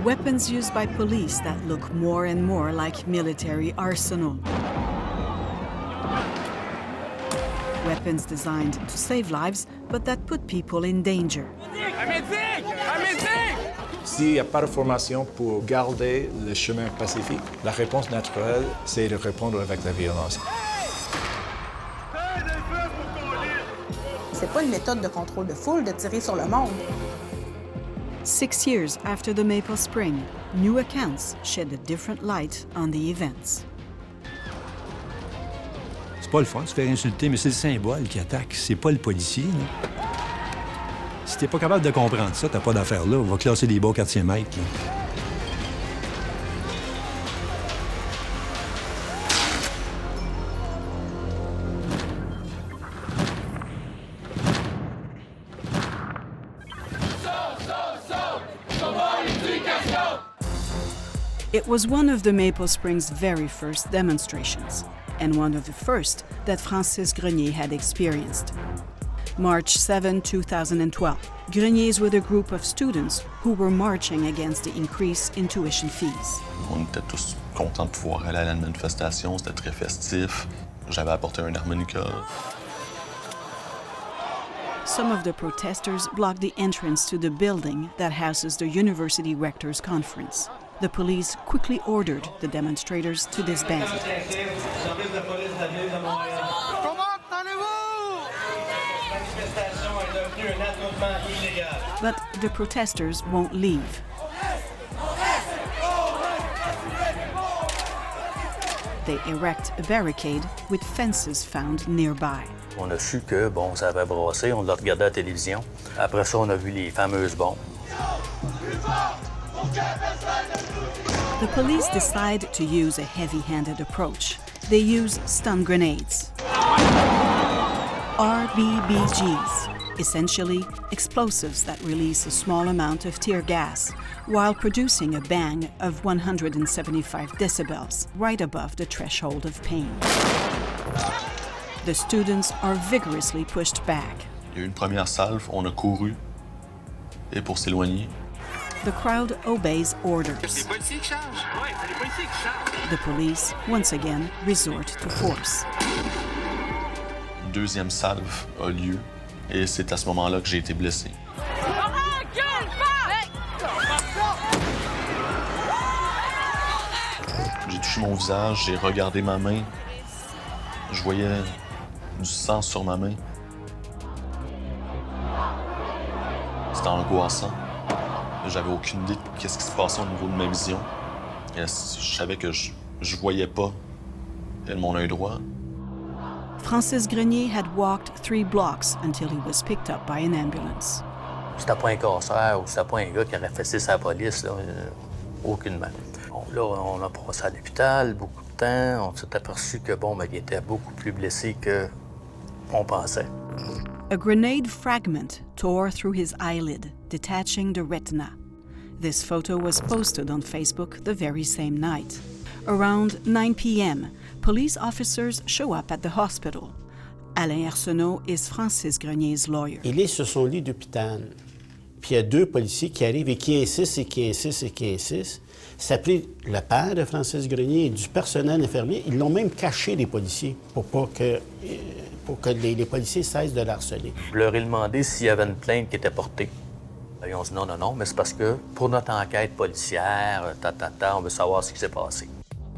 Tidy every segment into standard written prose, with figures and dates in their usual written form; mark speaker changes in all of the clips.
Speaker 1: weapons used by police that look more and more like military arsenal. Weapons designed to save lives, but that put people in danger.
Speaker 2: S'il n'y a pas de formation pour garder le chemin pacifique, la réponse naturelle, c'est de répondre avec la violence.
Speaker 3: C'est pas une méthode de contrôle de foule de tirer sur le monde.
Speaker 1: 6 years after the Maple Spring, new accounts shed a different light on the events.
Speaker 4: C'est pas le fun de se faire insulter, mais c'est le symbole qui attaque, c'est pas le policier. Là. Si t'es pas capable de comprendre ça, t'as pas d'affaire là. On va classer des bas 4e mètres. Là.
Speaker 1: It was one of the Maple Springs' very first demonstrations, and one of the first that Francis Grenier had experienced. March 7, 2012, Grenier is with a group of students who were marching against the increase in tuition fees.
Speaker 5: On était tous contents de pouvoir aller à la manifestation, c'était très festif. J'avais apporté un harmonica.
Speaker 1: Some of the protesters blocked the entrance to the building that houses the university rectors' conference. The police quickly ordered the demonstrators to disband. But the protesters won't leave. They erect a barricade with fences found nearby.
Speaker 6: On a su que, bon, ça avait brassé, on l'a regardé à la télévision. Après ça, on a vu les fameuses bombes.
Speaker 1: The police decide to use a heavy-handed approach. They use stun grenades. RBBGs, essentially explosives that release a small amount of tear gas while producing a bang of 175 decibels, right above the threshold of pain. The students are vigorously pushed back.
Speaker 5: Il y a eu une première salve, on a couru, et pour s'éloigner.
Speaker 1: The crowd obeys orders. The police, once again, resort to force.
Speaker 5: Une deuxième salve a lieu, et c'est à ce moment-là que j'ai été blessé. J'ai touché mon visage, j'ai regardé ma main. Je voyais du sang sur ma main. C'était angoissant. J'avais aucune idée de ce qui se passait au niveau de ma vision. Et je savais que je voyais pas mon œil droit.
Speaker 1: Francis Grenier had walked 3 blocks until he was picked up by an ambulance.
Speaker 6: C'était pas un casseur ou c'était pas un gars qui aurait fessé sa police, là, aucunement. Bon, là, on a passé à l'hôpital beaucoup de temps. On s'est aperçu que, bon, ben, il était beaucoup plus blessé qu'on pensait.
Speaker 1: A grenade fragment tore through his eyelid, detaching the retina. This photo was posted on Facebook the very same night. Around 9 p.m., police officers show up at the hospital. Alain Arsenault is Francis Grenier's lawyer.
Speaker 7: Il est sur son lit d'hôpital. Puis il y a 2 policiers qui arrivent et qui insistent et qui insistent et qui insistent. Ça a pris le père de Francis Grenier et du personnel infirmier. Ils l'ont même caché, les policiers, pour que les policiers cessent de l'harceler.
Speaker 6: Je leur ai demandé s'il y avait une plainte qui était portée. Ils ont dit non, mais c'est parce que pour notre enquête policière, on veut savoir ce qui s'est passé.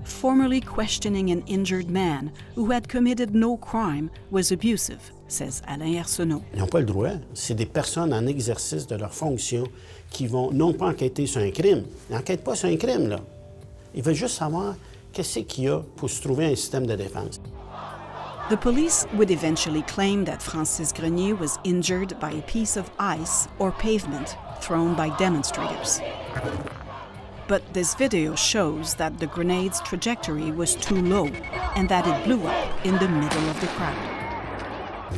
Speaker 1: Formerly questioning an injured man who had committed no crime was abusive, says Alain Arsenault.
Speaker 7: Ils n'ont pas le droit. C'est des personnes en exercice de leur fonction qui vont non pas enquêter sur un crime. Ils n'enquêtent pas sur un crime, là. Ils veulent juste savoir qu'est-ce qu'il y a pour se trouver un système de défense.
Speaker 1: The police would eventually claim that Francis Grenier was injured by a piece of ice or pavement thrown by demonstrators. But this video shows that the grenade's trajectory was too low and that it blew up in the middle of the crowd.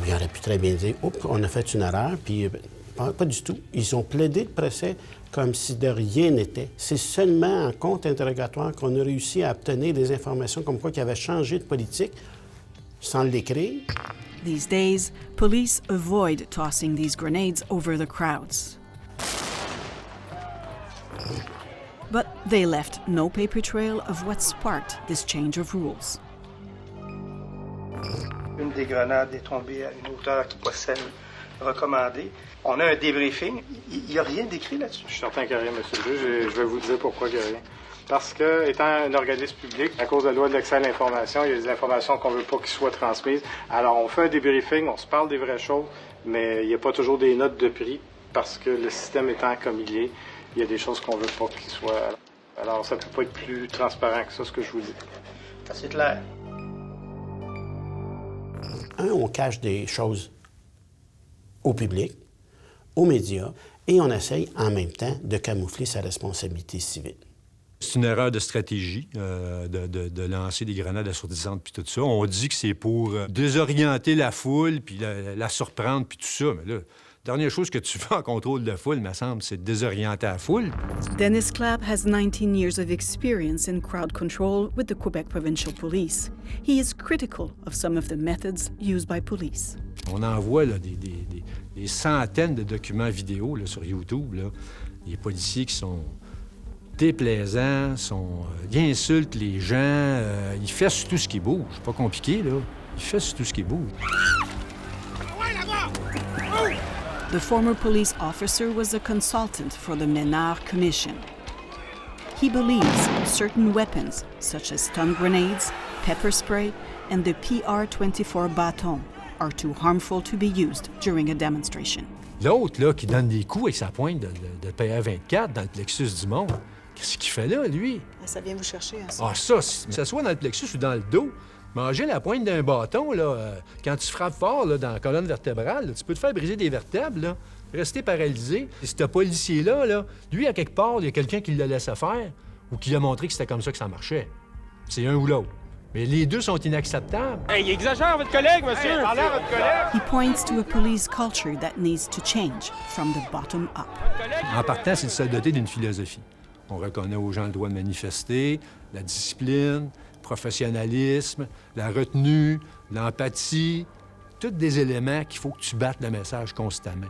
Speaker 7: Il aurait pu très bien dire « Oups, on a fait une erreur », puis pas du tout. Ils ont plaidé le procès comme si de rien n'était. C'est seulement en contre-interrogatoire qu'on a réussi à obtenir des informations comme quoi qu'il avait changé de politique sans l'écrire.
Speaker 1: These days, police avoid tossing these grenades over the crowds. But they left no paper trail of what sparked this change of rules.
Speaker 8: Une des grenades est tombée à une hauteur qui n'est pas celle recommandée. On a un débriefing. Il n'y a rien d'écrit là-dessus.
Speaker 9: Je suis certain qu'il n'y a rien, monsieur le juge, et je vais vous dire pourquoi il n'y a rien. Parce que, étant un organisme public, à cause de la loi de l'accès à l'information, il y a des informations qu'on ne veut pas qu'ils soient transmises. Alors, on fait un débriefing, on se parle des vraies choses, mais il n'y a pas toujours des notes de prix, parce que le système étant comme il y a des choses qu'on ne veut pas qu'ils soient. Alors, ça ne peut pas être plus transparent que ça, ce que je vous dis.
Speaker 8: C'est assez clair.
Speaker 7: On cache des choses au public, aux médias, et on essaye en même temps de camoufler sa responsabilité civile.
Speaker 4: C'est une erreur de stratégie de lancer des grenades assourdissantes puis tout ça. On dit que c'est pour désorienter la foule puis la surprendre puis tout ça. Mais là, la dernière chose que tu fais en contrôle de la foule, me semble, c'est de désorienter la foule.
Speaker 1: Dennis Clapp has 19 years of experience in crowd control with the Quebec Provincial Police. He is critical of some of the methods used by police.
Speaker 4: On envoie là, des centaines de documents vidéo là, sur YouTube. Là. Les policiers qui sont déplaisants, ils insultent les gens, ils fessent tout ce qui bouge. C'est pas compliqué, là. Ils fessent tout ce qui bouge.
Speaker 1: The former police officer was a consultant for the Ménard Commission. He believes certain weapons, such as stun grenades, pepper spray, and the PR-24 bâton, are too harmful to be used during a demonstration.
Speaker 4: L'autre, là, qui donne des coups avec sa pointe de PR-24 dans le plexus du monde, qu'est-ce qu'il fait là, lui?
Speaker 3: Ça vient vous chercher, hein, ça.
Speaker 4: Ah, ça, que ce soit dans le plexus ou dans le dos, manger la pointe d'un bâton, là, quand tu frappes fort là, dans la colonne vertébrale, là, tu peux te faire briser des vertèbres, là, rester paralysé. Et ce policier-là, là, lui, à quelque part, il y a quelqu'un qui le laissait faire ou qui lui a montré que c'était comme ça que ça marchait. C'est un ou l'autre. Mais les deux sont inacceptables.
Speaker 10: Hey, il exagère, votre collègue, monsieur! Hey, parlez à votre collègue!
Speaker 1: He points to a police culture that needs to change from the bottom up.
Speaker 4: En partant, c'est de se doter d'une philosophie. On reconnaît aux gens le droit de manifester, la discipline, le professionnalisme, la retenue, l'empathie, tous des éléments qu'il faut que tu battes le message constamment.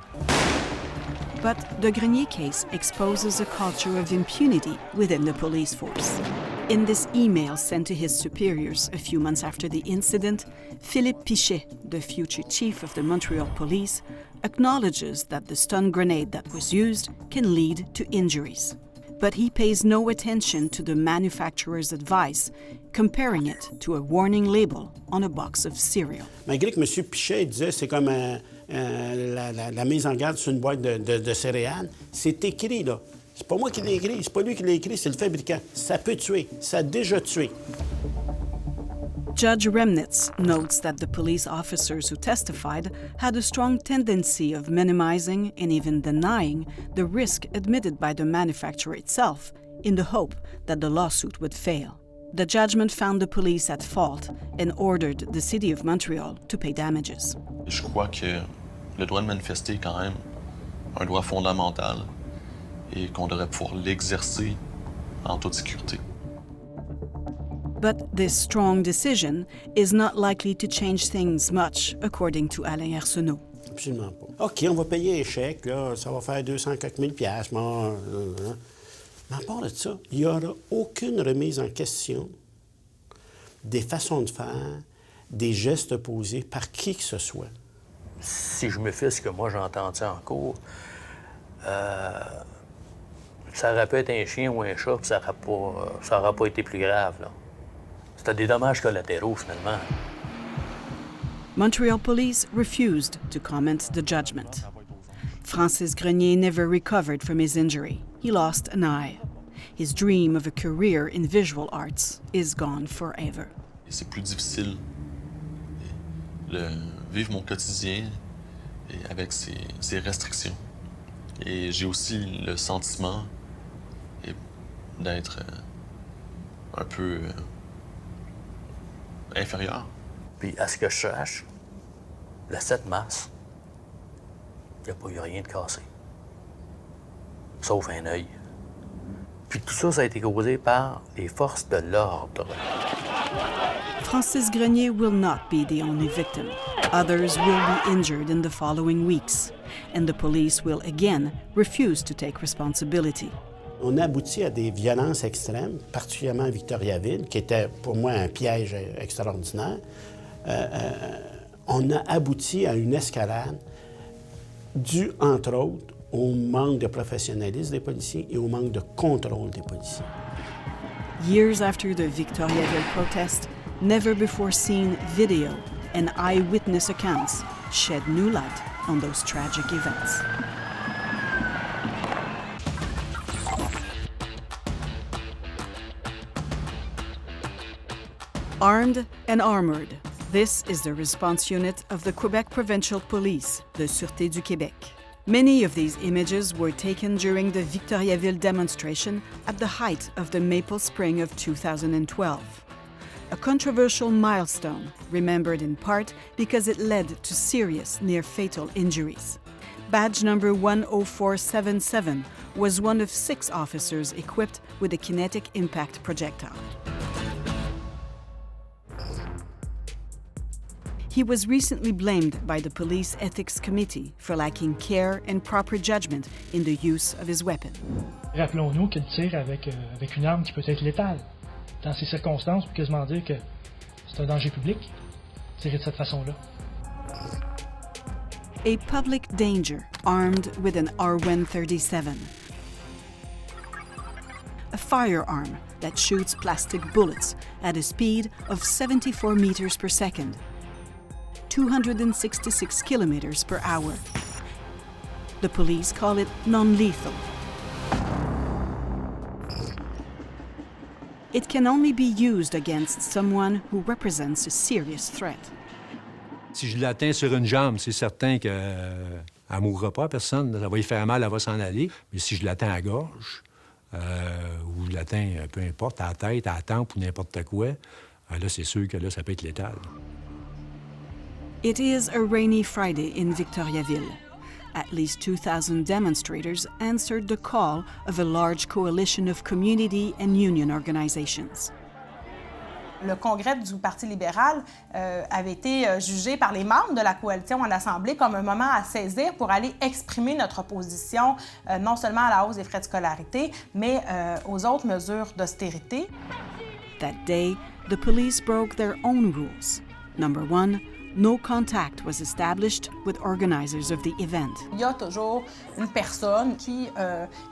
Speaker 1: But the Grenier case exposes a culture of impunity within the police force. In this email sent to his superiors a few months after the incident, Philippe Pichet, the future chief of the Montreal Police, acknowledges that the stun grenade that was used can lead to injuries. But he pays no attention to the manufacturer's advice, comparing it to a warning label on a box of cereal.
Speaker 7: Malgré que M. Pichet disait c'est comme la mise en garde sur une boîte de céréales, c'est écrit, là. C'est pas moi qui l'ai écrit, c'est pas lui qui l'a écrit, c'est le fabricant. Ça peut tuer, ça a déjà tué.
Speaker 1: Judge Remnitz notes that the police officers who testified had a strong tendency of minimizing and even denying the risk admitted by the manufacturer itself in the hope that the lawsuit would fail. The judgment found the police at fault and ordered the City of Montreal to pay damages.
Speaker 5: Je crois que le droit de manifester est quand même un droit fondamental et qu'on devrait pouvoir l'exercer en toute sécurité.
Speaker 1: But this strong decision is not likely to change things much, according to Alain Arsenault.
Speaker 7: Absolument pas. OK, on va payer un chèque, là, ça va faire 200 quelques mille piastres. Mais à part de ça, il n'y aura aucune remise en question des façons de faire, des gestes posés par qui que ce soit.
Speaker 6: Si je me fie à ce que moi j'ai entendu en cours, ça aurait pu être un chien ou un chat, puis ça n'aurait pas été plus grave, là. C'était des dommages collatéraux, finalement.
Speaker 1: Montreal police refused to comment the judgment. Francis Grenier never recovered from his injury. He lost an eye. His dream of a career in visual arts is gone forever.
Speaker 5: C'est plus difficile de vivre mon quotidien avec ces restrictions. Et j'ai aussi le sentiment d'être un peu inférieur.
Speaker 6: Puis, à ce que je sache, le 7 mars, il n'y a pas eu rien de cassé. Sauf un œil. Puis tout ça, ça a été causé par les forces de l'ordre.
Speaker 1: Francis Grenier will not be the only victim. Others will be injured in the following weeks, and the police will again refuse to take responsibility.
Speaker 7: On a abouti à des violences extrêmes, particulièrement à Victoriaville, qui était pour moi un piège extraordinaire. On a abouti à une escalade due, entre autres, au manque de professionnalisme des policiers et au manque de contrôle des policiers.
Speaker 1: Years after the Victoriaville protest, never before seen video and eyewitness accounts shed new light on those tragic events. Armed and armored, this is the response unit of the Quebec Provincial Police, the Sûreté du Québec. Many of these images were taken during the Victoriaville demonstration at the height of the Maple Spring of 2012. A controversial milestone, remembered in part because it led to serious near-fatal injuries. Badge number 10477 was one of 6 officers equipped with a kinetic impact projectile. He was recently blamed by the Police Ethics Committee for lacking care and proper judgment in the use of his weapon.
Speaker 11: Rappelons-nous qu'il tire avec une arme qui peut être létale. Dans ces circonstances, on peut quasiment dire que c'est un danger public, tirer de cette façon-là.
Speaker 1: A public danger armed with an R137. A firearm that shoots plastic bullets at a speed of 74 meters per second. 266 kilometers per hour. The police call it non-lethal. It can only be used against someone who represents a serious threat.
Speaker 4: Si je l'atteins sur une jambe, c'est certain qu'elle ne mourra pas, personne. Ça va y faire mal, elle va s'en aller. Mais si je l'atteins à la gorge, ou je l'atteins, peu importe, à la tête, à la tempe ou n'importe quoi, là, c'est sûr que là, ça peut être létal.
Speaker 1: It is a rainy Friday in Victoriaville. At least 2,000 demonstrators answered the call of a large coalition of community and union organizations.
Speaker 3: Le congrès du Parti libéral avait été jugé par les membres de la coalition en Assemblée comme un moment à saisir pour aller exprimer notre opposition non seulement à la hausse des frais de scolarité, mais aux autres mesures d'austérité.
Speaker 1: That day, the police broke their own rules. Number 1, no contact was established with organizers of the event.
Speaker 3: Il y a toujours une personne qui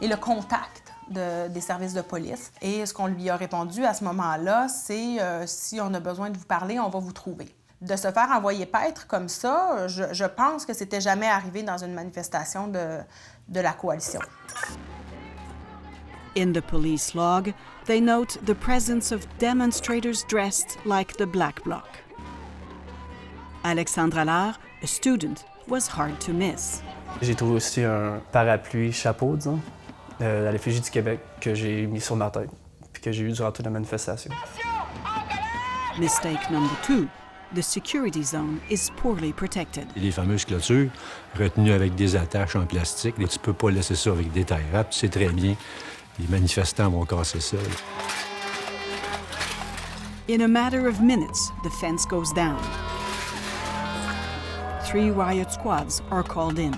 Speaker 3: est le contact des services de police. Et ce qu'on lui a répondu à ce moment-là, c'est si on a besoin de vous parler, on va vous trouver. De se faire envoyer paître comme ça, je pense que c'était jamais arrivé dans une manifestation de la coalition.
Speaker 1: In the police log, they note the presence of demonstrators dressed like the Black Bloc. Alexandre Allard, a student, was hard to miss.
Speaker 12: J'ai trouvé aussi un parapluie chapeau, disons, de la l'effigie du Québec que j'ai mis sur ma tête puis que j'ai eu durant toute la manifestation.
Speaker 1: Mistake number 2. The security zone is poorly protected.
Speaker 4: Les fameuses clôtures retenues avec des attaches en plastique, tu ne peux pas laisser ça avec des tailles rap, tu sais très bien, les manifestants vont casser ça.
Speaker 1: In a matter of minutes, the fence goes down. 3 riot squads are called in.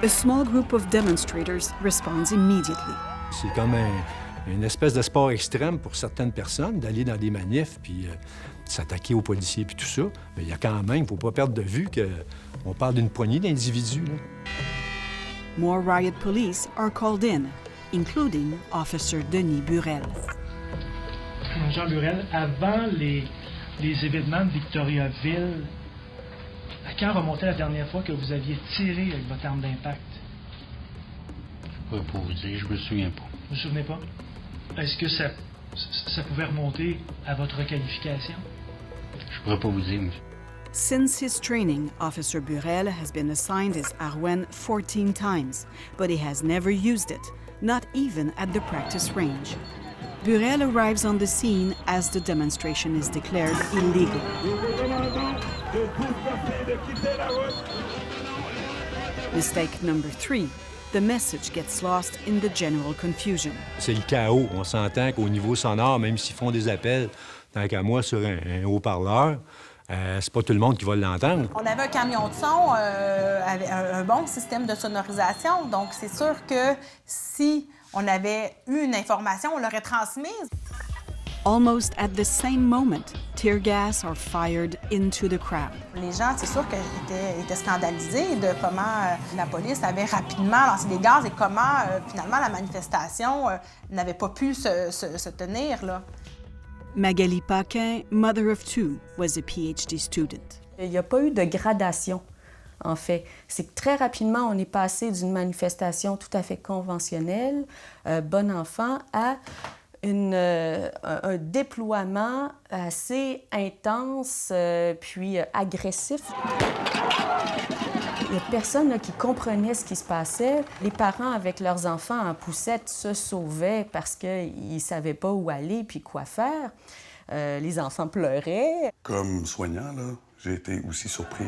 Speaker 1: A small group of demonstrators responds immediately.
Speaker 4: C'est comme une espèce de sport extrême pour certaines personnes d'aller dans des manifs puis s'attaquer aux policiers puis tout ça. Mais il y a quand même, il ne faut pas perdre de vue qu'on parle d'une poignée d'individus.
Speaker 1: More riot police are called in, including Officer Denis Burel.
Speaker 11: Jean Burel, avant les événements de Victoriaville, à quand remontait la dernière fois que vous aviez tiré avec votre arme d'impact?
Speaker 13: Je ne pourrais pas vous dire, je me souviens pas.
Speaker 11: Vous ne vous souvenez pas? Est-ce que ça pouvait remonter à votre requalification?
Speaker 13: Je ne pourrais pas vous dire, monsieur.
Speaker 1: Since his training, Officer Burel has been assigned his Arwen 14 times, but he has never used it, not even at the practice range. Burel arrives on the scene as the demonstration is declared illegal. Mistake number 3. The message gets lost in the general confusion.
Speaker 4: C'est le chaos. On s'entend qu'au niveau sonore, même s'ils font des appels, tant qu'à moi, sur un haut-parleur, C'est pas tout le monde qui va l'entendre.
Speaker 3: On avait un camion de son avec un bon système de sonorisation, donc c'est sûr que si on avait eu une information, on l'aurait transmise.
Speaker 1: Almost at the same moment, tear gas are fired into the crowd.
Speaker 3: Les gens, c'est sûr qu'ils étaient scandalisés de comment la police avait rapidement lancé des gaz et comment, finalement, la manifestation n'avait pas pu se tenir, là.
Speaker 1: Magali Paquin, mother of two, was a PhD student.
Speaker 14: Il n'y a pas eu de gradation, en fait. C'est que très rapidement, on est passé d'une manifestation tout à fait conventionnelle, bon enfant, à un déploiement assez intense puis agressif. Il n'y a personne là, qui comprenait ce qui se passait. Les parents, avec leurs enfants en poussette, se sauvaient parce qu'ils ne savaient pas où aller puis quoi faire. Les enfants pleuraient.
Speaker 15: Comme soignant, là, j'ai été aussi surpris.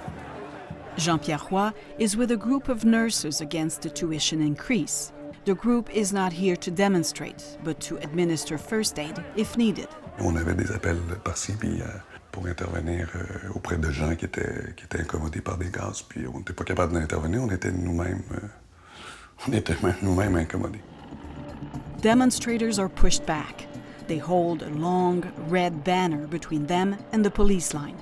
Speaker 1: Jean-Pierre Roy is with a group of nurses against the tuition increase. The group is not here to demonstrate, but to administer first aid if needed.
Speaker 15: On avait des appels par-ci, puis pour intervenir auprès de gens qui étaient incommodés par des gaz, puis on n'était pas capable d'intervenir, on était nous-mêmes incommodés.
Speaker 1: Demonstrators are pushed back. They hold a long red banner between them and the police line.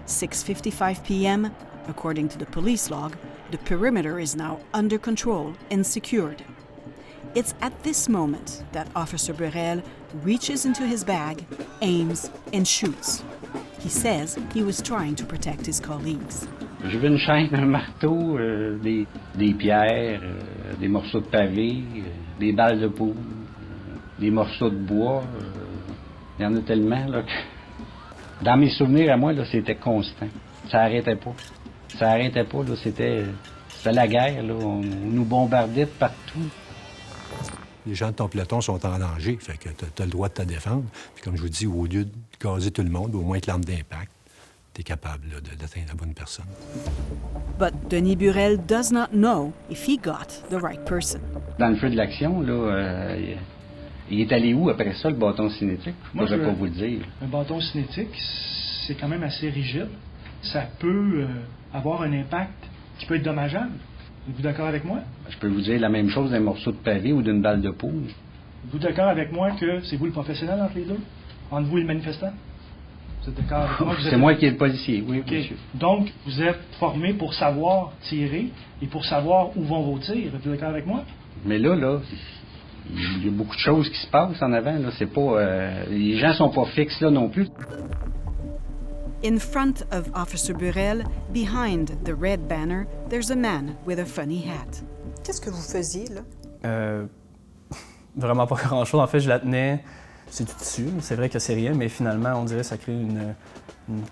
Speaker 1: 6:55 p.m., according to the police log, the perimeter is now under control and secured. It's at this moment that Officer Burrell reaches into his bag, aims, and shoots. He says he was trying to protect his colleagues.
Speaker 13: J'ai vu une chaîne, un marteau, des pierres, des morceaux de pavé, des balles de poule, des morceaux de bois. Il y en a tellement là, que... Dans mes souvenirs à moi, là, c'était constant. Ça n'arrêtait pas. Ça n'arrêtait pas, là, c'était la guerre, là. On nous bombardait de partout.
Speaker 4: Les gens de ton peloton sont en danger, fait que tu as le droit de te défendre. Puis comme je vous dis, au lieu de gazer tout le monde, au moins avec l'arme d'impact, tu es capable là, d'atteindre la bonne personne.
Speaker 1: But Denis Burrell does not know if he got the right person.
Speaker 13: Dans le feu de l'action, là, il est allé où après ça, le bâton cinétique? Moi, je ne vais pas vous le dire.
Speaker 11: Un bâton cinétique, c'est quand même assez rigide. Ça peut avoir un impact qui peut être dommageable. Êtes-vous d'accord avec moi?
Speaker 13: Je peux vous dire la même chose d'un morceau de pavé ou d'une balle de poule.
Speaker 11: Êtes-vous d'accord avec moi que c'est vous le professionnel entre les deux? Entre vous et le manifestant? Vous êtes d'accord avec moi?
Speaker 13: C'est moi qui est le policier, oui,
Speaker 11: okay.
Speaker 13: Monsieur.
Speaker 11: Donc, vous êtes formé pour savoir tirer et pour savoir où vont vos tirs. Êtes-vous d'accord avec moi?
Speaker 13: Mais là, il y a beaucoup de choses qui se passent en avant. Là. C'est pas, les gens sont pas fixes là non plus.
Speaker 1: In front of Officer Burrell, behind the red banner, there's a man with a funny hat.
Speaker 16: Qu'est-ce que vous faisiez, là?
Speaker 12: Vraiment pas grand-chose. En fait, je la tenais, c'est tout dessus. C'est vrai que c'est rien, mais finalement, on dirait que ça crée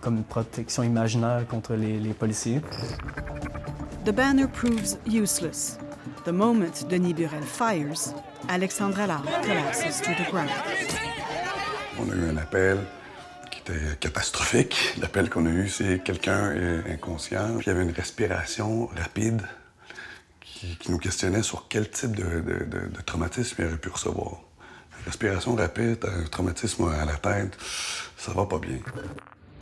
Speaker 12: comme une protection imaginaire contre les policiers.
Speaker 1: The banner proves useless. The moment Denis Burrell fires, Alexandre Allard collapses to the ground.
Speaker 15: On a eu un appel qui était catastrophique. L'appel qu'on a eu, c'est quelqu'un inconscient. Puis il y avait une respiration rapide qui nous questionnait sur quel type de traumatisme il aurait pu recevoir. Une respiration rapide, un traumatisme à la tête, ça va pas bien.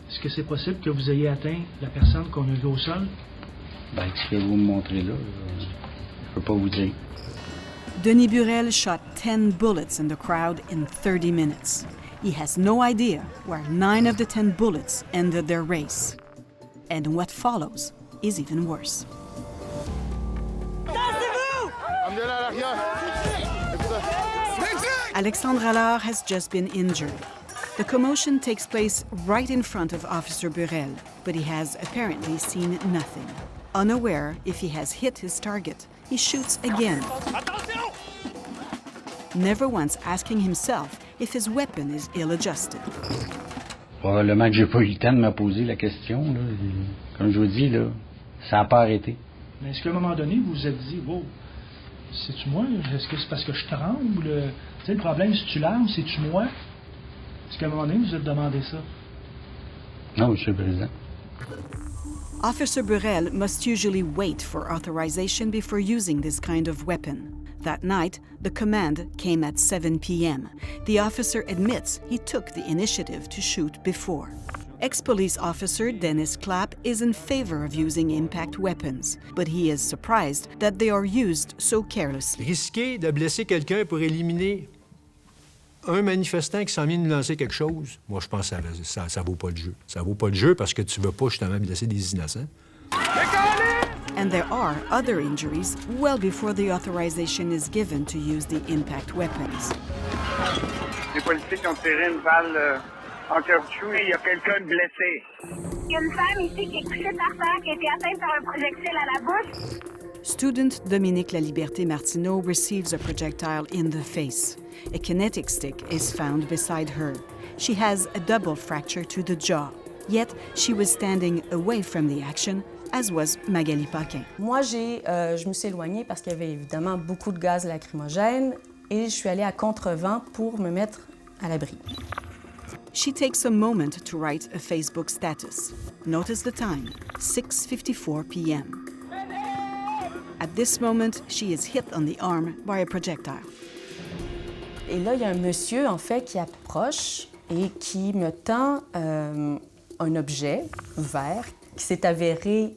Speaker 11: Est-ce que c'est possible que vous ayez atteint la personne qu'on a vue au sol?
Speaker 13: Ben, ce que vous me montrez là, je peux pas vous dire.
Speaker 1: Denis Burrell shot 10 bullets in the crowd in 30 minutes. He has no idea where 9 of the 10 bullets ended their race. And what follows is even worse. Alexandre Allard has just been injured. The commotion takes place right in front of Officer Burrell, but he has apparently seen nothing. Unaware if he has hit his target, he shoots again. Never once asking himself if his weapon is ill-adjusted.
Speaker 13: Probablement que j'ai pas eu le temps de me poser la question. Là. Comme je vous dis, là, ça n'a pas arrêté.
Speaker 11: Mais est-ce qu'à un moment donné, vous vous êtes dit, wow, c'est-tu moi? Est-ce que c'est parce que je tremble? Tu sais, le problème, c'est-tu l'arme? C'est-tu moi? Est-ce qu'à un moment donné, vous vous êtes demandé ça?
Speaker 13: Non, Monsieur le Président.
Speaker 1: Officer Burrell must usually wait for authorization before using this kind of weapon. That night, the command came at 7 p.m. The officer admits he took the initiative to shoot before. Ex-police officer Dennis Clapp is in favor of using impact weapons, but he is surprised that they are used so carelessly.
Speaker 4: Risquer de blesser quelqu'un pour éliminer un manifestant qui s'en vient de lancer quelque chose, moi, je pense que ça vaut pas le jeu. Ça vaut pas le jeu parce que tu veux pas justement blesser des innocents.
Speaker 1: And there are other injuries well before the authorization is given to use the impact weapons.
Speaker 17: Les policiers qui ont tiré une balle en caoutchouc et il y a quelqu'un de blessé.
Speaker 18: Il y a une femme ici qui est couchée par terre, qui a été atteinte par un projectile à la bouche.
Speaker 1: Student Dominique Laliberté Martineau receives a projectile in the face. A kinetic stick is found beside her. She has a double fracture to the jaw. Yet she was standing away from the action, as was Magali Paquin.
Speaker 14: Moi, je me suis éloignée parce qu'il y avait évidemment beaucoup de gaz lacrymogène et je suis allée à contre-vent pour me mettre à l'abri.
Speaker 1: She takes a moment to write a Facebook status. Notice the time, 6:54 p.m. At this moment, she is hit on the arm by a projectile.
Speaker 14: Et là, il y a un monsieur, en fait, qui approche et qui me tend un objet vert qui s'est avéré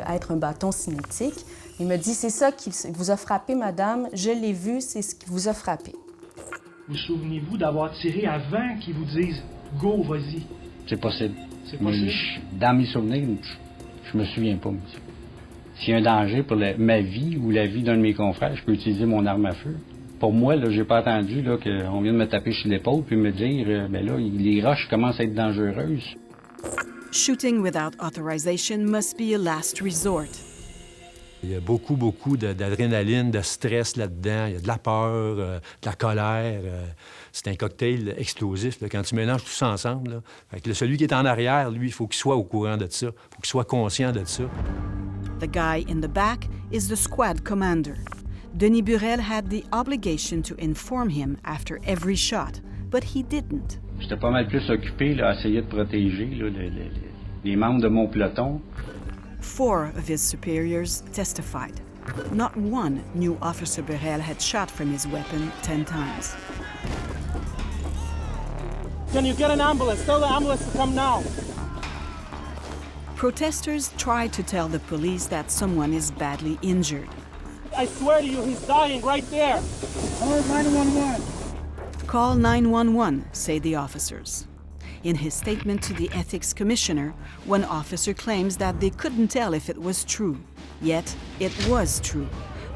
Speaker 14: être un bâton cinétique. Il me dit, c'est ça qui vous a frappé, madame, je l'ai vu, c'est ce qui vous a frappé.
Speaker 11: Vous souvenez-vous d'avoir tiré avant qu'ils vous disent « Go, vas-y ».
Speaker 13: C'est possible.
Speaker 11: C'est possible?
Speaker 13: Dans mes souvenirs, je me souviens pas, monsieur. S'il y a un danger pour ma vie ou la vie d'un de mes confrères, je peux utiliser mon arme à feu. Pour moi, là, j'ai pas attendu là, qu'on vienne me taper sur l'épaule puis me dire ben là, les roches commencent à être dangereuses.
Speaker 1: Shooting without authorization must be a last resort.
Speaker 4: Il y a beaucoup d'adrénaline, de stress là-dedans. Il y a de la peur, de la colère. C'est un cocktail explosif là, quand tu mélanges tout ça ensemble. Là. Fait que celui qui est en arrière, lui, il faut qu'il soit au courant de ça. Il faut qu'il soit conscient de ça.
Speaker 1: The guy in the back is the squad commander. Denis Burel had the obligation to inform him after every shot, but he didn't.
Speaker 13: J'étais pas mal plus occupé là, à essayer de protéger là, les membres de mon peloton.
Speaker 1: 4 of his superiors testified. Not one knew Officer Burel had shot from his weapon 10 times.
Speaker 10: Can you get an ambulance? Tell the ambulance to come now.
Speaker 1: Protesters try to tell the police that someone is badly injured.
Speaker 10: I swear to you, he's dying right there. Call 911.
Speaker 1: Call 911, say the officers. In his statement to the ethics commissioner, one officer claims that they couldn't tell if it was true. Yet, it was true.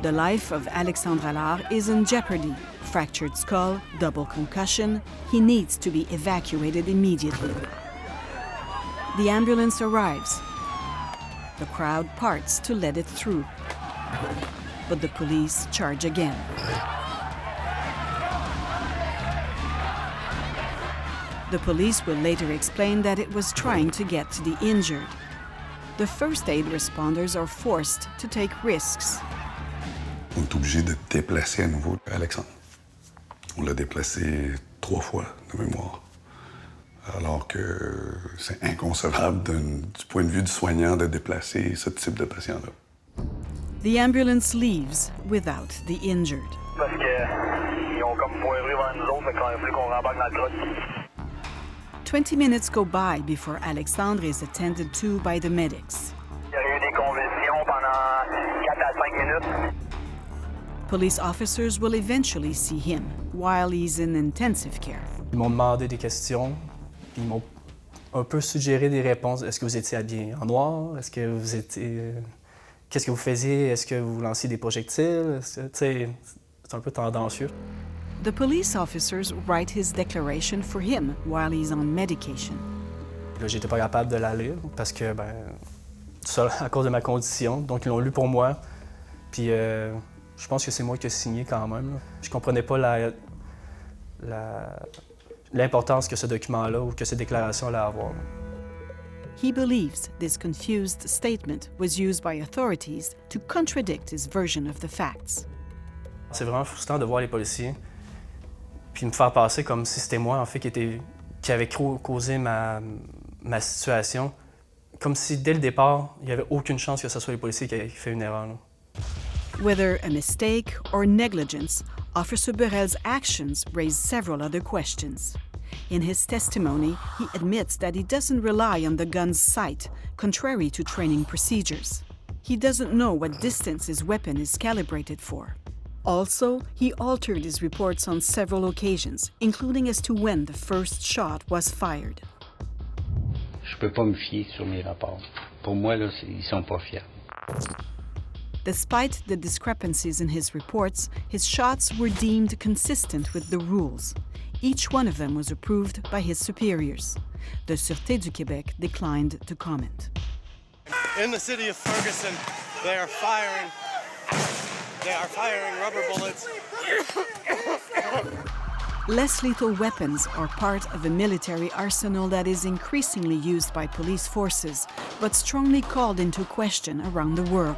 Speaker 1: The life of Alexandre Allard is in jeopardy. Fractured skull, double concussion. He needs to be evacuated immediately. The ambulance arrives. The crowd parts to let it through. But the police charge again. The police will later explain that it was trying to get to the injured. The first aid responders are forced to take risks.
Speaker 15: On est obligé de déplacer à nouveau Alexandre. On l'a déplacé 3 fois de mémoire. Alors que c'est inconcevable du point de vue du soignant de déplacer ce type de patient-là.
Speaker 1: The ambulance leaves without the injured.
Speaker 17: Parce qu'ils ont comme pointé vers nous autres, fait qu'il a fallu qu'on rembarque dans le truck.
Speaker 1: 20 minutes go by before Alexandre is attended to by the medics.
Speaker 17: Il y a eu des convulsions pendant 4 à 5 minutes.
Speaker 1: Police officers will eventually see him while he's in intensive care.
Speaker 12: Ils m'ont demandé des questions, puis ils m'ont un peu suggéré des réponses. Est-ce que vous étiez habillé en noir? Est-ce que vous étiez... Qu'est-ce que vous faisiez? Est-ce que vous lanciez des projectiles? C'est un peu tendancieux.
Speaker 1: The police officers write his declaration for him while he's on medication.
Speaker 12: Là, j'étais pas capable de la lire parce que, seul à cause de ma condition. Donc, ils l'ont lu pour moi. Puis, je pense que c'est moi qui ai signé quand même. Là. Je comprenais pas l'importance que ce document-là ou que cette déclaration allait avoir.
Speaker 1: He believes this confused statement was used by authorities to contradict his version of the facts.
Speaker 12: C'est vraiment frustrant de voir les policiers puis me faire passer comme si c'était moi, en fait, qui avait causé ma situation. Comme si, dès le départ, il n'y avait aucune chance que ce soit les policiers qui aient fait une erreur. Là.
Speaker 1: Whether a mistake or negligence, Officer Burrell's actions raise several other questions. In his testimony, he admits that he doesn't rely on the gun's sight, contrary to training procedures. He doesn't know what distance his weapon is calibrated for. Also, he altered his reports on several occasions, including as to when the first shot was fired.
Speaker 13: Je peux pas me fier sur mes rapports. Pour moi, là, ils sont pas fiables.
Speaker 1: Despite the discrepancies in his reports, his shots were deemed consistent with the rules. Each one of them was approved by his superiors. The Sûreté du Québec declined to comment.
Speaker 19: In the city of Ferguson, they are firing rubber bullets.
Speaker 1: Less lethal weapons are part of a military arsenal that is increasingly used by police forces, but strongly called into question around the world.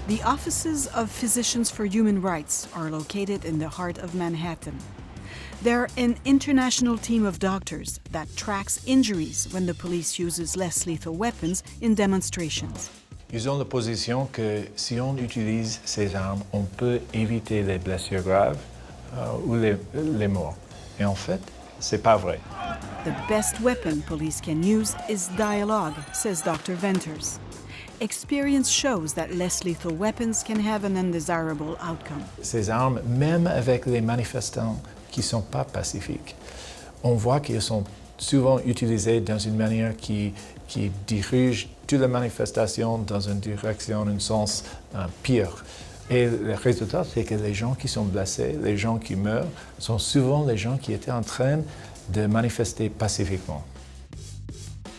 Speaker 1: The offices of Physicians for Human Rights are located in the heart of Manhattan. They're an international team of doctors that tracks injuries when the police uses less lethal weapons in demonstrations.
Speaker 2: Ils ont la position que si on utilise ces armes, on peut éviter les blessures graves ou les morts. Et en fait, c'est pas vrai.
Speaker 1: The best weapon police can use is dialogue, says Dr. Venters. Experience shows that less lethal weapons can have an undesirable outcome.
Speaker 2: Ces armes, même avec les manifestants qui ne sont pas pacifiques, on voit qu'ils sont souvent utilisés dans une manière qui dirige toute la manifestation dans une direction, un sens pire. Et le résultat, c'est que les gens qui sont blessés, les gens qui meurent, sont souvent les gens qui étaient en train de manifester pacifiquement.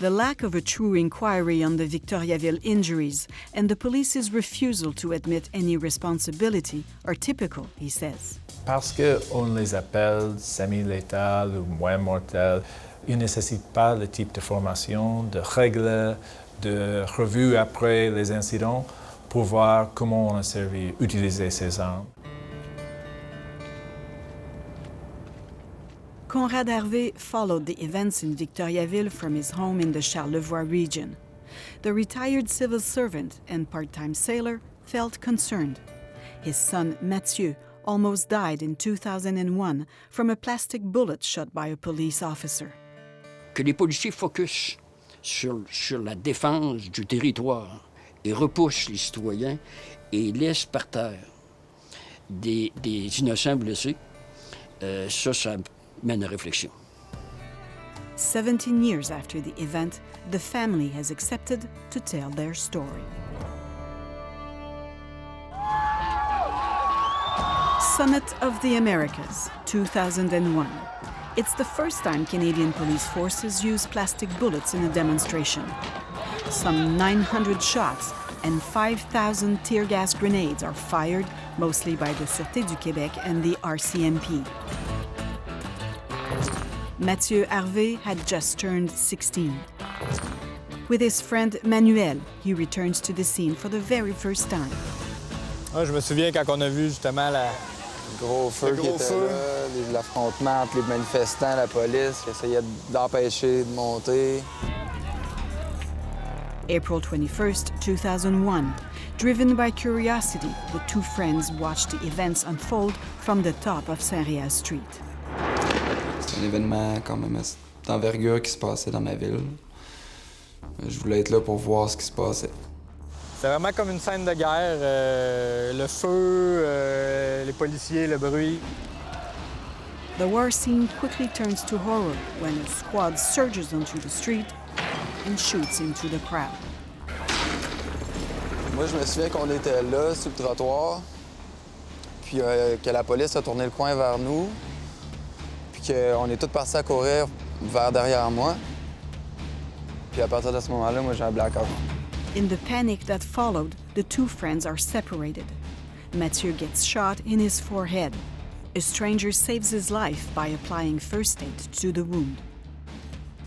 Speaker 1: The lack of a true inquiry on the Victoriaville injuries and the police's refusal to admit any responsibility are typical, he says.
Speaker 2: Parce qu'on les appelle semi-létales ou moins mortelles, ils ne nécessitent pas le type de formation, de règles, de revue après les incidents pour voir comment on a utilisé ces armes.
Speaker 1: Conrad Harvey followed the events in Victoriaville from his home in the Charlevoix region. The retired civil servant and part-time sailor felt concerned. His son, Mathieu, almost died in 2001 from a plastic bullet shot by a police officer.
Speaker 20: Que les policiers focusent sur la défense du territoire et repoussent les citoyens et laissent par terre des innocents blessés, ça mène à réflexion.
Speaker 1: 17 years after the event, the family has accepted to tell their story. Summit of the Americas, 2001. It's the first time Canadian police forces use plastic bullets in a demonstration. Some 900 shots and 5,000 tear gas grenades are fired, mostly by the Sûreté du Québec and the RCMP. Mathieu Harvey had just turned 16. With his friend Manuel, he returns to the scene for the very first time.
Speaker 21: Ah, je me souviens quand on a vu justement le gros feu qui était là, l'affrontement entre les manifestants et la police qui essayait d'empêcher de monter.
Speaker 1: April 21st, 2001. Driven by curiosity, the two friends watched the events unfold from the top of Saint-Réal Street.
Speaker 21: C'est un événement quand même d'envergure qui se passait dans ma ville. Je voulais être là pour voir ce qui se passait. C'est vraiment comme une scène de guerre. Le feu, les policiers, le bruit.
Speaker 1: The war scene quickly turns to horror when a squad surges onto the street and shoots into the crowd.
Speaker 21: Moi, je me souviens qu'on était là, sur le trottoir, puis que la police a tourné le coin vers nous, puis qu'on est tous partis à courir vers derrière moi. Puis à partir de ce moment-là, moi, j'ai un blackout.
Speaker 1: In the panic that followed, the two friends are separated. Mathieu gets shot in his forehead. A stranger saves his life by applying first aid to the wound.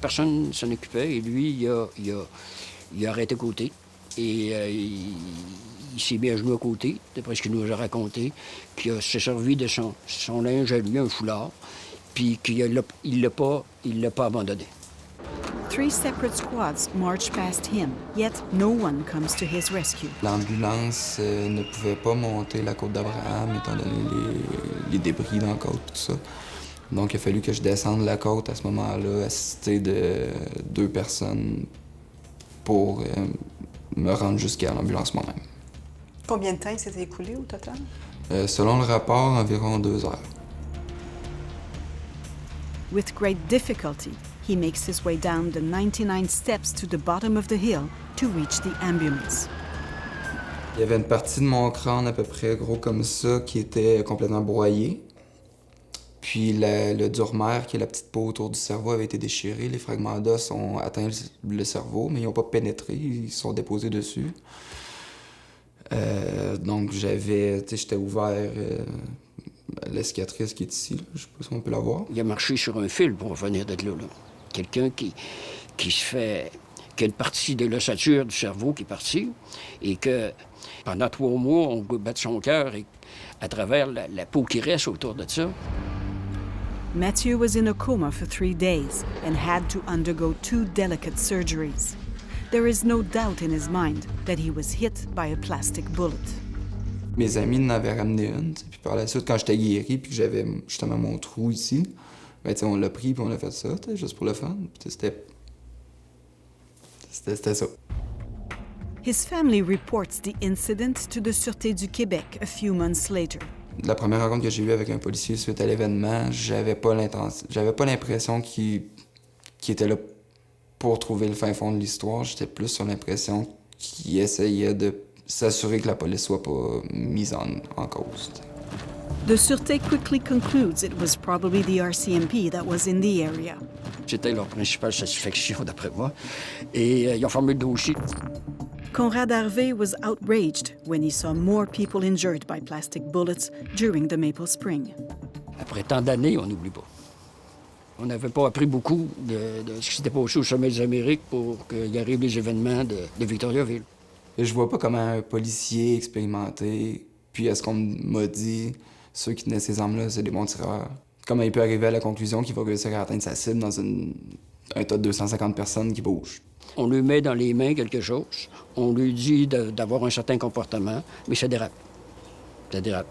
Speaker 20: Personne ne s'en occupait et lui, il a arrêté côté et il s'est mis à genoux à côté, d'après ce qu'il nous a raconté, qu'il s'est servi de son linge à lui, un foulard, puis qu'il ne l'a pas abandonné.
Speaker 1: 3 separate squads march past him, yet no one comes to his rescue.
Speaker 21: L'ambulance ne pouvait pas monter la côte d'Abraham, étant donné les débris dans la côte et tout ça. Donc, il a fallu que je descende la côte à ce moment-là, assisté de 2 personnes pour me rendre jusqu'à l'ambulance moi-même.
Speaker 16: Combien de temps il s'est écoulé au total?
Speaker 21: Selon le rapport, environ 2 heures.
Speaker 1: With great difficulty, he makes his way down the 99 steps to the bottom of the hill to reach the ambulance.
Speaker 21: Il y avait une partie de mon crâne à peu près gros comme ça qui était complètement broyée. Puis le durmer, qui est la petite peau autour du cerveau, avait été déchiré. Les fragments d'os ont atteint le cerveau, mais ils n'ont pas pénétré, ils sont déposés dessus. Donc j'étais ouvert la cicatrice qui est ici, là. Je sais pas si on peut la voir.
Speaker 20: Il a marché sur un fil pour revenir de là. Quelqu'un qui a une partie de l'ossature du cerveau qui est partie et que pendant 3 mois, on peut battre son cœur à travers la peau qui reste autour de ça.
Speaker 1: Matthew was in a coma for 3 days and had to undergo 2 delicate surgeries. There is no doubt in his mind that he was hit by a plastic bullet.
Speaker 21: Mes amis en avaient ramené une, puis par la suite, quand j'étais guéri, puis que j'avais justement mon trou ici, ben, on l'a pris, puis on a fait ça, juste pour le fun. C'était ça.
Speaker 1: His family reports the incident to the Sûreté du Québec a few months later.
Speaker 21: La première rencontre que j'ai eue avec un policier suite à l'événement, j'avais pas l'impression qu'il était là pour trouver le fin fond de l'histoire. J'étais plus sur l'impression qu'il essayait de s'assurer que la police soit pas mise en cause.
Speaker 1: The Sûreté quickly concludes it was probably the RCMP that was in the area.
Speaker 20: C'était leur principale satisfaction, d'après moi. Et ils ont fermé le dossier.
Speaker 1: Conrad Harvey was outraged when he saw more people injured by plastic bullets during the Maple Spring.
Speaker 20: Après tant d'années, on n'oublie pas. On n'avait pas appris beaucoup de ce qui s'était passé au sommet des Amériques pour qu'il arrive les événements de Victoriaville.
Speaker 21: Et je vois pas comment un policier expérimenté, puis à ce qu'on m'a dit, ceux qui tenaient ces armes-là, c'est des bons tireurs. Comment il peut arriver à la conclusion qu'il va réussir à atteindre sa cible dans un tas de 250 personnes qui bougent?
Speaker 20: On lui met dans les mains quelque chose, on lui dit d'avoir un certain comportement, mais ça dérape. Ça dérape.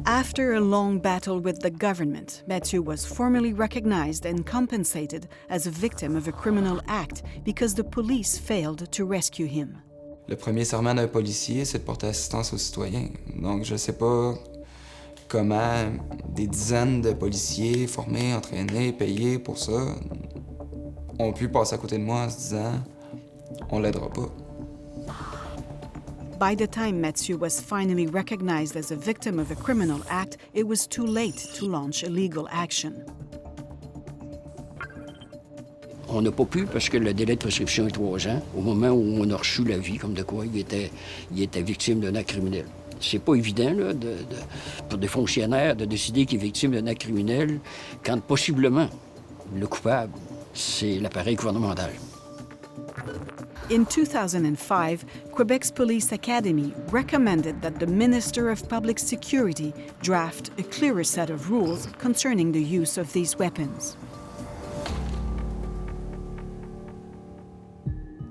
Speaker 1: After a long battle with the government, Matthew was formally recognized and compensated as a victim of a criminal act because the police failed to rescue him.
Speaker 21: Le premier serment d'un policier, c'est de porter assistance aux citoyens. Donc, je sais pas comment des dizaines de policiers formés, entraînés, payés pour ça ont pu passer à côté de moi en se disant « on l'aidera pas ».
Speaker 1: By the time Matthew was finally recognized as a victim of a criminal act, it was too late to launch a legal action.
Speaker 20: On n'a pas pu parce que le délai de prescription est 3 ans, au moment où on a reçu l'avis comme de quoi il était victime d'un acte criminel. C'est pas évident là, pour des fonctionnaires de décider qu'il est victime d'un acte criminel quand possiblement le coupable, c'est l'appareil gouvernemental.
Speaker 1: In 2005, Quebec's Police Academy recommended that the Minister of Public Security draft a clearer set of rules concerning the use of these weapons.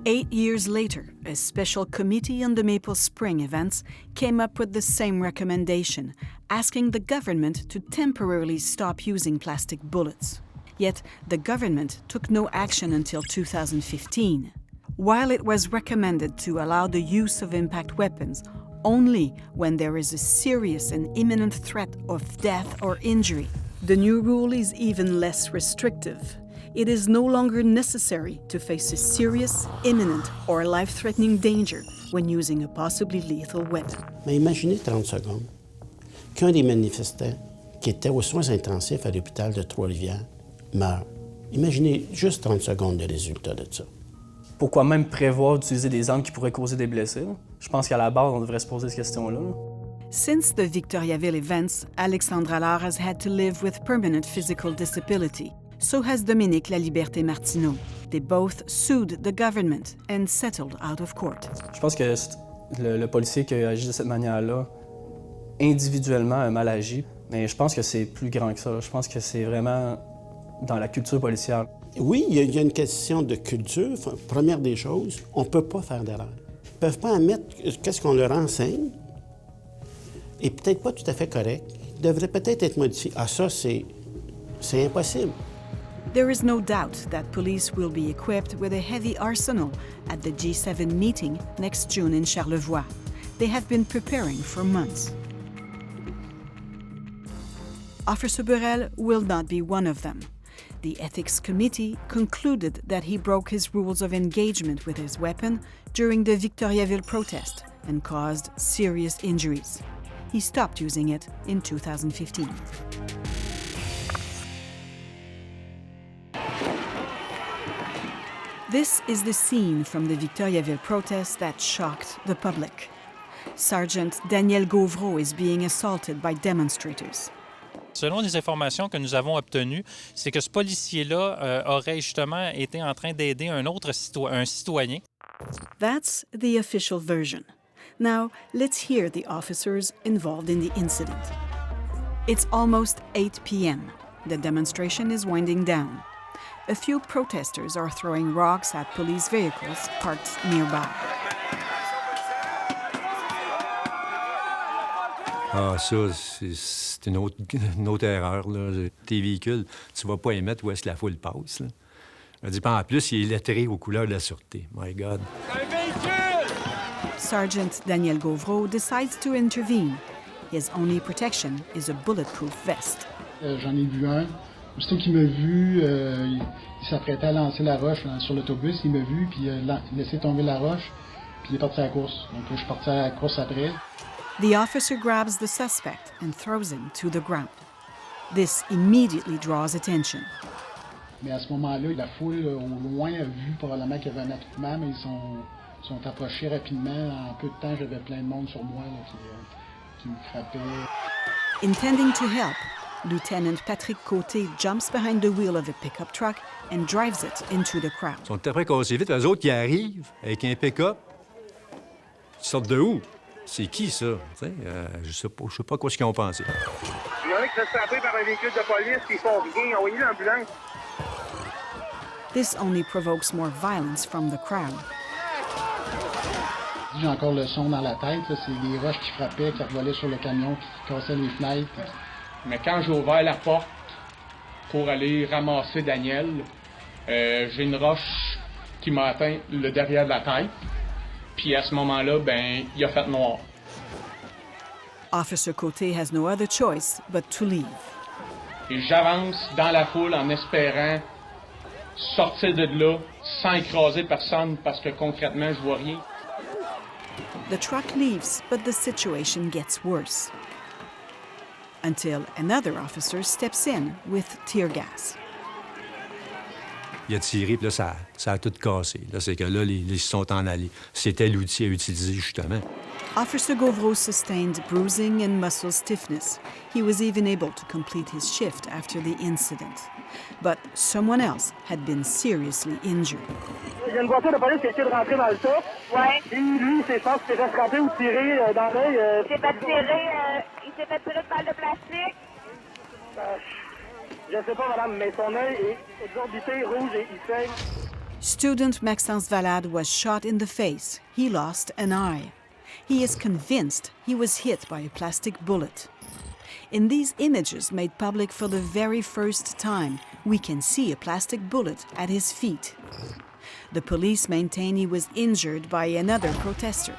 Speaker 1: 8 years later, a special committee on the Maple Spring events came up with the same recommendation, asking the government to temporarily stop using plastic bullets. Yet, the government took no action until 2015. While it was recommended to allow the use of impact weapons only when there is a serious and imminent threat of death or injury, the new rule is even less restrictive. It is no longer necessary to face a serious, imminent, or life-threatening danger when using a possibly lethal weapon.
Speaker 7: Mais imaginez 30 secondes qu'un des manifestants qui était aux soins intensifs à l'hôpital de Trois-Rivières meurt. Imaginez juste 30 secondes de résultat de ça.
Speaker 12: Pourquoi même prévoir d'utiliser des armes qui pourraient causer des blessés? Je pense qu'à la base, on devrait se poser cette question-là.
Speaker 1: Since the Victoriaville events, Alexandre Allard has had to live with permanent physical disability. So has Dominique Laliberté-Martineau. They both sued the government and settled out of court.
Speaker 12: Je pense que le policier qui a agi de cette manière-là, individuellement, a mal agi. Mais je pense que c'est plus grand que ça. Je pense que c'est vraiment dans la culture policière.
Speaker 7: Oui, il y a une question de culture. Enfin, première des choses, on ne peut pas faire d'erreur. Ils ne peuvent pas admettre qu'est-ce qu'on leur enseigne est peut-être pas tout à fait correct. Il devrait peut-être être modifié. Ah, ça, c'est impossible.
Speaker 1: There is no doubt that police will be equipped with a heavy arsenal at the G7 meeting next June in Charlevoix. They have been preparing for months. Officer Burrell will not be one of them. The ethics committee concluded that he broke his rules of engagement with his weapon during the Victoriaville protest and caused serious injuries. He stopped using it in 2015. This is the scene from the Victoriaville protest that shocked the public. Sergeant Daniel Gauvreau is being assaulted by demonstrators.
Speaker 9: Selon les informations que nous avons obtenues, c'est que ce policier-là aurait justement été en train d'aider un citoyen.
Speaker 1: That's the official version. Now, let's hear the officers involved in the incident. It's almost 8 p.m. The demonstration is winding down. A few protesters are throwing rocks at police vehicles parked nearby.
Speaker 4: Ah, ça, c'est une autre erreur, là. Tes véhicules, tu vas pas les mettre où est-ce que la foule passe, là. Je dis, en plus, il est lettré aux couleurs de la sûreté. My God.
Speaker 1: Sergeant Daniel Gauvreau decides to intervene. His only protection is a bulletproof vest.
Speaker 22: J'en ai vu un. Aussitôt qu'il m'a vu, il s'apprêtait à lancer la roche sur l'autobus. Il m'a vu, puis il a laissé tomber la roche, puis il est parti à la course. Donc je suis parti à la course après.
Speaker 1: The officer grabs the suspect and throws him to the ground. This immediately draws attention.
Speaker 22: Mais à ce moment-là, la foule au loin a vu probablement qu'il y avait un attroupement, mais ils sont approchés rapidement. En peu de temps, j'avais plein de monde sur moi là, qui me frappait.
Speaker 1: Intending to help, Lieutenant Patrick Côté jumps behind the wheel of a pickup truck and drives it into the crowd.
Speaker 4: Ils sont après cassés vite. Eux autres qui arrivent avec un pick-up, ils sortent de où? C'est qui, ça? Je sais pas quoi ce qu'ils ont pensé.
Speaker 17: Il y en a qui se sont frappés par un véhicule de police qui font rien. Envoyez l'ambulance.
Speaker 1: This only provokes more violence from the crowd.
Speaker 22: J'ai encore le son dans la tête. C'est des roches qui frappaient, qui revolaient sur le camion, qui cassaient les fenêtres.
Speaker 23: Mais quand j'ai ouvert la porte pour aller ramasser Daniel, j'ai une roche qui m'a atteint le derrière de la tête. Puis à ce moment-là, il a fait noir.
Speaker 1: Officer Côté has no other choice but to leave.
Speaker 23: Et j'avance dans la foule en espérant sortir de là sans écraser personne parce que concrètement, je vois rien.
Speaker 1: The truck leaves, but the situation gets worse. Until another officer steps in with tear gas.
Speaker 4: Il a tiré, puis là, ça a tout cassé. Là, c'est que là, ils sont en allés. C'était l'outil à utiliser, justement.
Speaker 1: Officer Gauvreau sustained bruising and muscle stiffness. He was even able to complete his shift after the incident. But someone else had been seriously injured.
Speaker 17: Il y a une voiture de police qui a essayé de rentrer dans le tas. Ouais. Et lui, je pense qu'il s'est fait frapper ou tirer dans l'œil.
Speaker 18: Il s'est fait tirer de balle de plastique.
Speaker 17: Je sais pas, madame, mais son œil est exorbité, rouge et il saigne.
Speaker 1: Student Maxence Valade was shot in the face. He lost an eye. He is convinced he was hit by a plastic bullet. In these images made public for the very first time, we can see a plastic bullet at his feet. The police maintain he was injured by another protester.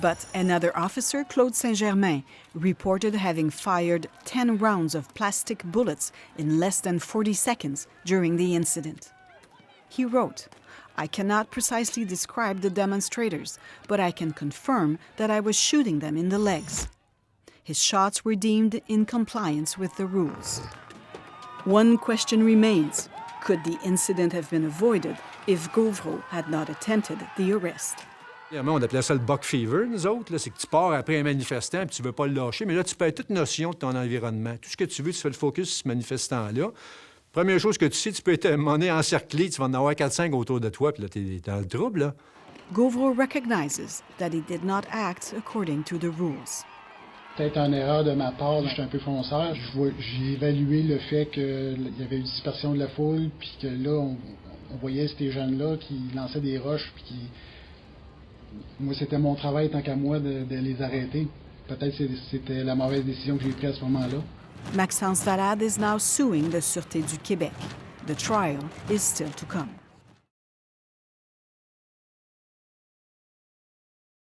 Speaker 1: But another officer, Claude Saint-Germain, reported having fired 10 rounds of plastic bullets in less than 40 seconds during the incident. He wrote, "I cannot precisely describe the demonstrators, but I can confirm that I was shooting them in the legs." His shots were deemed in compliance with the rules. One question remains. Could the incident have been avoided if Gauvreau had not attempted the arrest?
Speaker 4: On appelait ça le buck fever, nous autres. C'est que tu pars après un manifestant et tu veux pas le lâcher. Mais là, tu perds toute notion de ton environnement. Tout ce que tu veux, tu fais le focus sur ce manifestant-là. Première chose que tu sais, tu peux être encerclé, tu vas en avoir 4-5 autour de toi, puis là, t'es dans le trouble, là.
Speaker 1: Gauvreau recognizes that he did not act according to the rules.
Speaker 22: peut-être une erreur de ma part, j'étais un peu fonceur. J'ai évalué le fait qu'il y avait une dispersion de la foule, puis que là, on voyait ces jeunes-là qui lançaient des roches, puis qui... Moi, c'était mon travail, tant qu'à moi, de les arrêter. Peut-être que c'était la mauvaise décision que j'ai prise à ce moment-là.
Speaker 1: Maxence Valade is now suing the Sûreté du Québec. The trial is still to come.